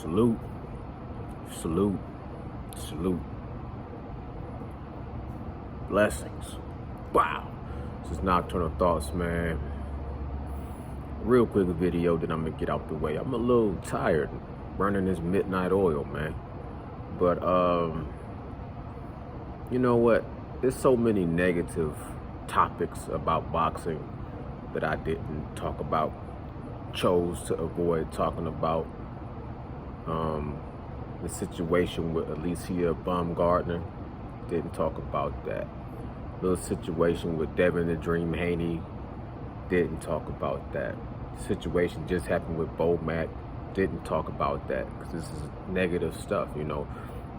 Salute, salute, salute. Blessings. Wow. This is Nocturnal Thoughts, man. Real quick video that I'm gonna get out the way. I'm a little tired running this midnight oil, man. But you know what? There's so many negative topics about boxing that I didn't talk about. Chose to avoid talking about the situation with Alicia Baumgardner. Didn't talk about that. Little situation with Devin the Dream Haney. Didn't talk about that. Situation just happened with Bo Mack. Didn't talk about that because this is negative stuff, you know.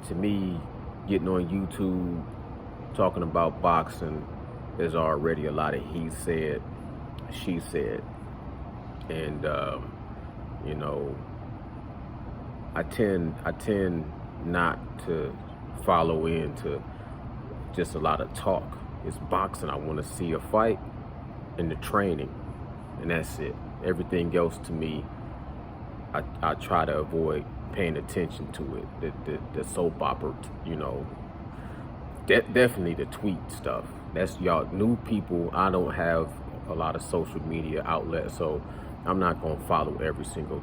To me, getting on YouTube talking about boxing, there's already a lot of he said, she said, and you know, I tend not to follow into just a lot of talk. It's boxing. I want to see a fight and the training, and that's it. Everything else to me, I try to avoid paying attention to it. The soap opera, you know, definitely the tweet stuff. That's y'all new people. I don't have a lot of social media outlets, so I'm not gonna follow every single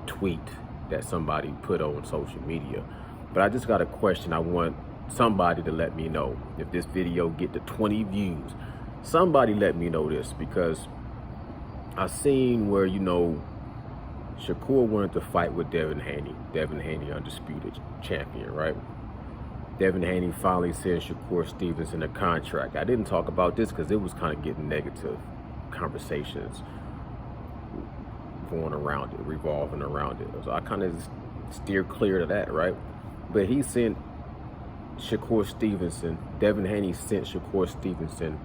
tweet that somebody put on social media. But I just got a question. I want somebody to let me know if this video get to 20 views. Somebody let me know this, because I seen where, you know, Shakur wanted to fight with Devin Haney. Devin Haney, undisputed champion, right? Devin Haney finally sent Shakur Stevenson a contract. I didn't talk about this because it was kind of getting negative conversations going around it, revolving around it. So I kind of steer clear of that, right? But he sent Shakur Stevenson, Devin Haney sent Shakur Stevenson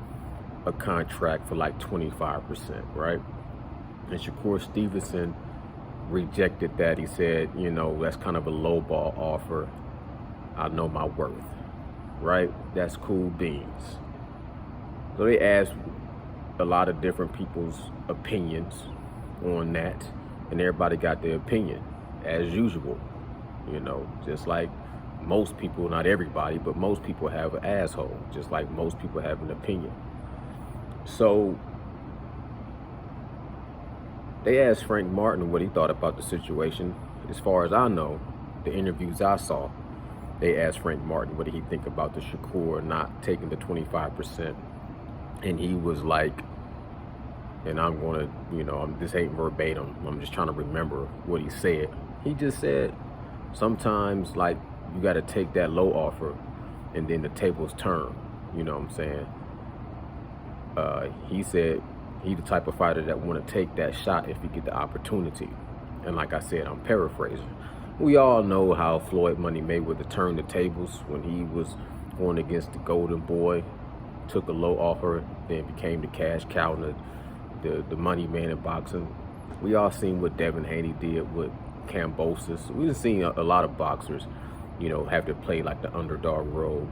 a contract for like 25%, right? And Shakur Stevenson rejected that. He said, you know, that's kind of a lowball offer. I know my worth, right? That's cool beans. So they asked a lot of different people's opinions on that, and everybody got their opinion as usual, you know, just like most people, not everybody, but most people have an asshole, just like most people have an opinion. So they asked Frank Martin what he thought about the situation. As far as I know, the interviews I saw, they asked Frank Martin what did he think about the Shakur not taking the 25%, and he was like, and I'm gonna, you know, this ain't verbatim, I'm just trying to remember what he said. He just said, sometimes, like, you gotta take that low offer and then the tables turn, you know what I'm saying? He said he the type of fighter that wanna take that shot if he get the opportunity. And like I said, I'm paraphrasing. We all know how Floyd Money Mayweather turned the tables when he was going against the Golden Boy, took a low offer, then became the cash cow and the money man in boxing. We all seen what Devin Haney did with Kambosos. We've seen a lot of boxers, you know, have to play like the underdog role,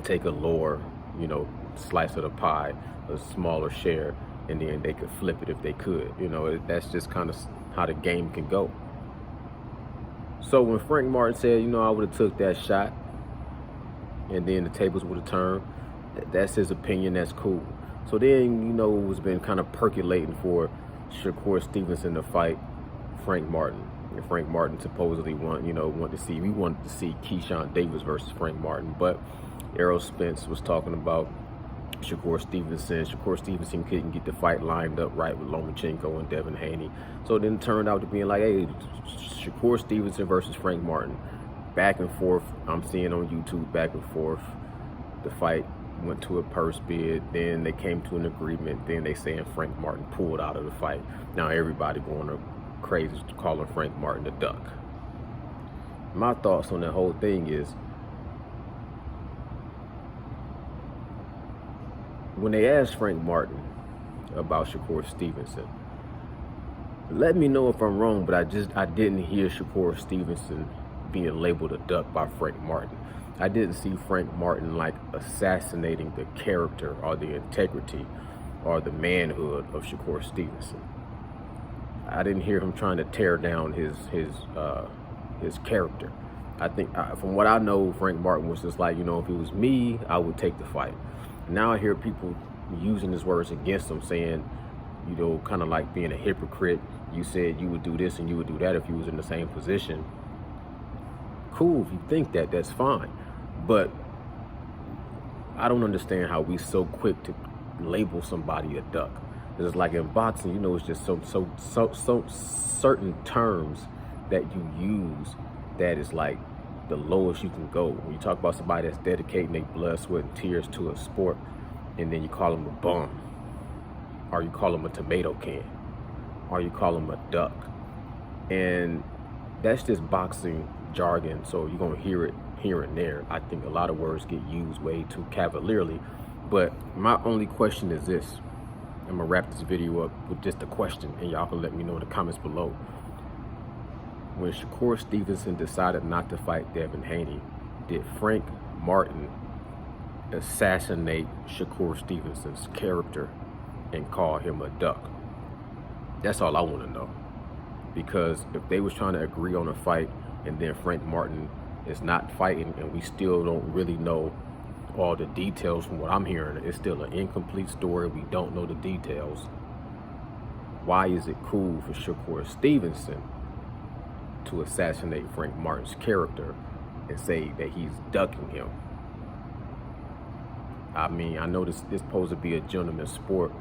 take a lower, you know, slice of the pie, a smaller share, and then they could flip it if they could. You know, that's just kind of how the game can go. So when Frank Martin said, you know, I would have took that shot and then the tables would have turned, that's his opinion, that's cool. So then, you know, it's been kind of percolating for Shakur Stevenson to fight Frank Martin. And Frank Martin supposedly wanted to see Keyshawn Davis versus Frank Martin. But Errol Spence was talking about Shakur Stevenson. Shakur Stevenson couldn't get the fight lined up right with Lomachenko and Devin Haney. So then it turned out to being like, hey, Shakur Stevenson versus Frank Martin. Back and forth. I'm seeing on YouTube, back and forth. The fight went to a purse bid, then they came to an agreement, then they saying Frank Martin pulled out of the fight. Now everybody going crazy calling Frank Martin a duck. My thoughts on that whole thing is, when they asked Frank Martin about Shakur Stevenson, let me know if I'm wrong, but I didn't hear Shakur Stevenson being labeled a duck by Frank Martin. I didn't see Frank Martin like assassinating the character or the integrity or the manhood of Shakur Stevenson. I didn't hear him trying to tear down his his character. I think, from what I know, Frank Martin was just like, if it was me, I would take the fight. Now I hear people using his words against him, saying, kind of like being a hypocrite. You said you would do this and you would do that if you was in the same position. Cool, if you think that, that's fine. But I don't understand how we so quick to label somebody a duck. It's like in boxing, it's just so certain terms that you use that is like the lowest you can go. When you talk about somebody that's dedicating their blood, sweat, and tears to a sport, and then you call them a bum, or you call them a tomato can, or you call them a duck. And that's just boxing jargon, so you're gonna hear it here and there. I think a lot of words get used way too cavalierly. But my only question is this. I'm gonna wrap this video up with just a question, and y'all can let me know in the comments below. When Shakur Stevenson decided not to fight Devin Haney, did Frank Martin assassinate Shakur Stevenson's character and call him a duck? That's all I want to know. Because if they was trying to agree on a fight, and then Frank Martin is not fighting, and we still don't really know all the details from what I'm hearing, it's still an incomplete story. We don't know the details. Why is it cool for Shakur Stevenson to assassinate Frank Martin's character and say that he's ducking him? I mean, I know this supposed to be a gentleman's sport,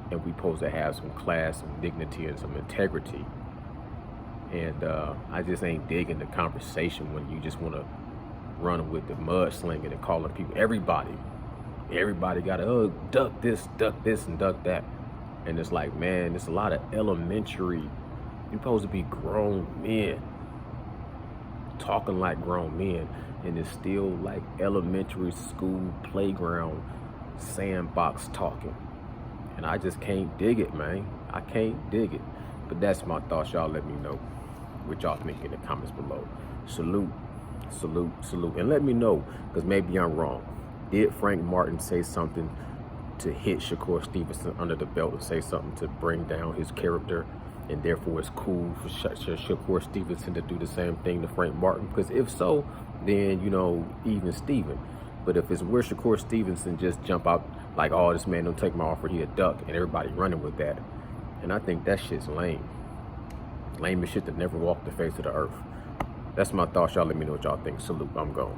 and we supposed to have some class, some dignity, and some integrity. And I just ain't digging the conversation when you just want to run with the mudslinging and calling people, everybody got to duck this, and duck that. And it's like, man, it's a lot of elementary. You're supposed to be grown men talking like grown men, and it's still like elementary school playground sandbox talking. And I just can't dig it, man. I can't dig it. But that's my thoughts. Y'all let me know what y'all think in the comments below. Salute, salute, salute. And let me know, because maybe I'm wrong. Did Frank Martin say something to hit Shakur Stevenson under the belt, and say something to bring down his character, and therefore it's cool for Shakur Stevenson to do the same thing to Frank Martin? Because if so, then, even Steven. But if it's where Shakur Stevenson just jump out like, oh, this man don't take my offer, he a duck, and everybody running with that. And I think that shit's lame. Lame as shit that never walked the face of the earth. That's my thoughts. Y'all let me know what y'all think. Salute. I'm gone.